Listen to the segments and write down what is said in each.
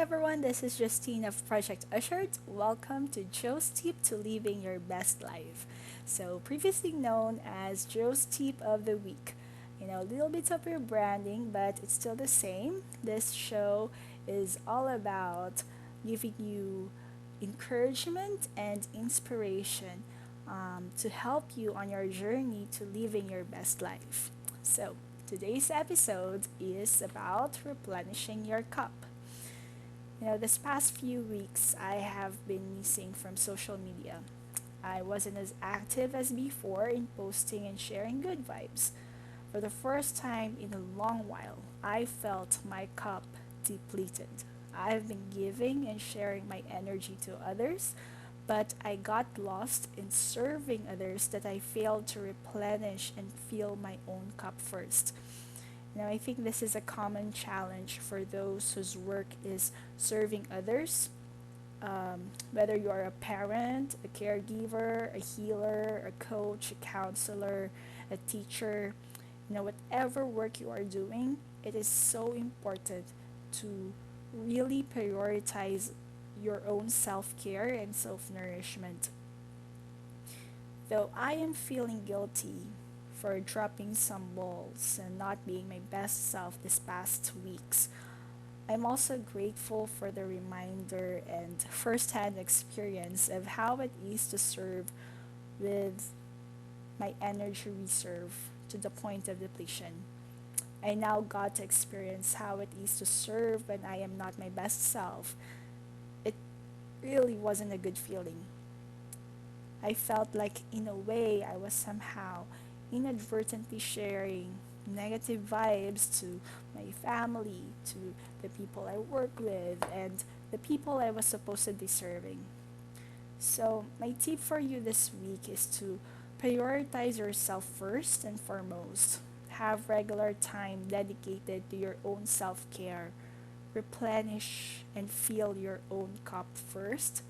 everyone, this is Justine of Project Ushered. Welcome to Joe's Tip to Living Your Best Life. So, previously known as Joe's Tip of the Week. A little bit of rebranding, but it's still the same. This show is all about giving you encouragement and inspiration to help you on your journey to living your best life. So, today's episode is about replenishing your cup. This past few weeks, I have been missing from social media. I wasn't as active as before in posting and sharing good vibes. For the first time in a long while, I felt my cup depleted. I've been giving and sharing my energy to others, but I got lost in serving others that I failed to replenish and fill my own cup first. I think this is a common challenge for those whose work is serving others. Whether you are a parent, a caregiver, a healer, a coach, a counselor, a teacher, whatever work you are doing, it is so important to really prioritize your own self care and self nourishment. Though I am feeling guilty for dropping some balls and not being my best self this past weeks, I'm also grateful for the reminder and firsthand experience of how it is to serve with my energy reserve to the point of depletion. I now got to experience how it is to serve when I am not my best self. It really wasn't a good feeling. I felt like, in a way, I was somehow inadvertently sharing negative vibes to my family, to the people I work with, and the people I was supposed to be serving. So, my tip for you this week is to prioritize yourself first and foremost. Have regular time dedicated to your own self care. Replenish and fill your own cup first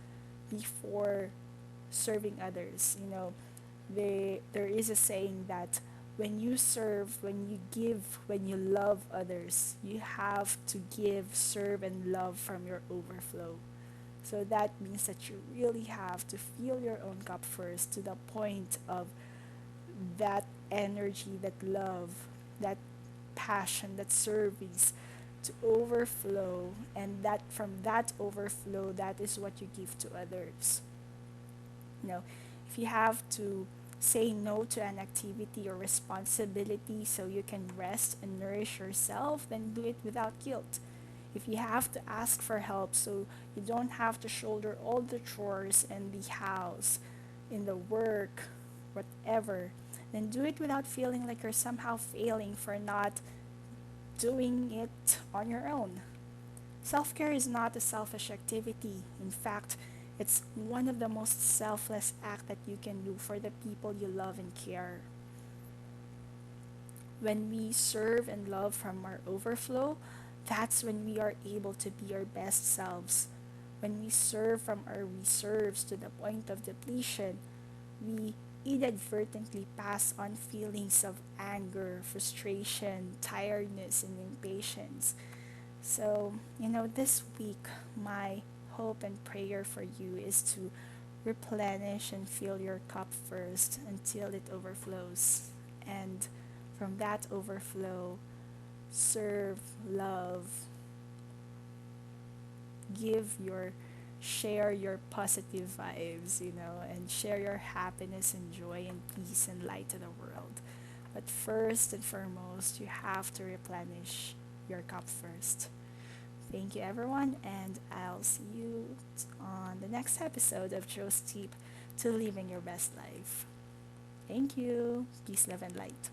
before serving others. There is a saying that when you serve, when you give, when you love others, you have to give, serve, and love from your overflow. So that means that you really have to fill your own cup first to the point of that energy, that love, that passion, that service to overflow, and that from that overflow, that is what you give to others. you know if you have to say no to an activity or responsibility so you can rest and nourish yourself, then do it without guilt. If you have to ask for help so you don't have to shoulder all the chores in the house, in the work, whatever, then do it without feeling like you're somehow failing for not doing it on your own. Self care is not a selfish activity. In fact, it's one of the most selfless acts that you can do for the people you love and care. When we serve and love from our overflow, that's when we are able to be our best selves. When we serve from our reserves to the point of depletion, we inadvertently pass on feelings of anger, frustration, tiredness, and impatience. So, this week, my hope and prayer for you is to replenish and fill your cup first until it overflows. And from that overflow, serve, love, give your share your positive vibes, and share your happiness and joy and peace and light to the world. But first and foremost, you have to replenish your cup first. Thank you, everyone, and I'll see you on the next episode of Joe's Tip to Living Your Best Life. Thank you. Peace, love, and light.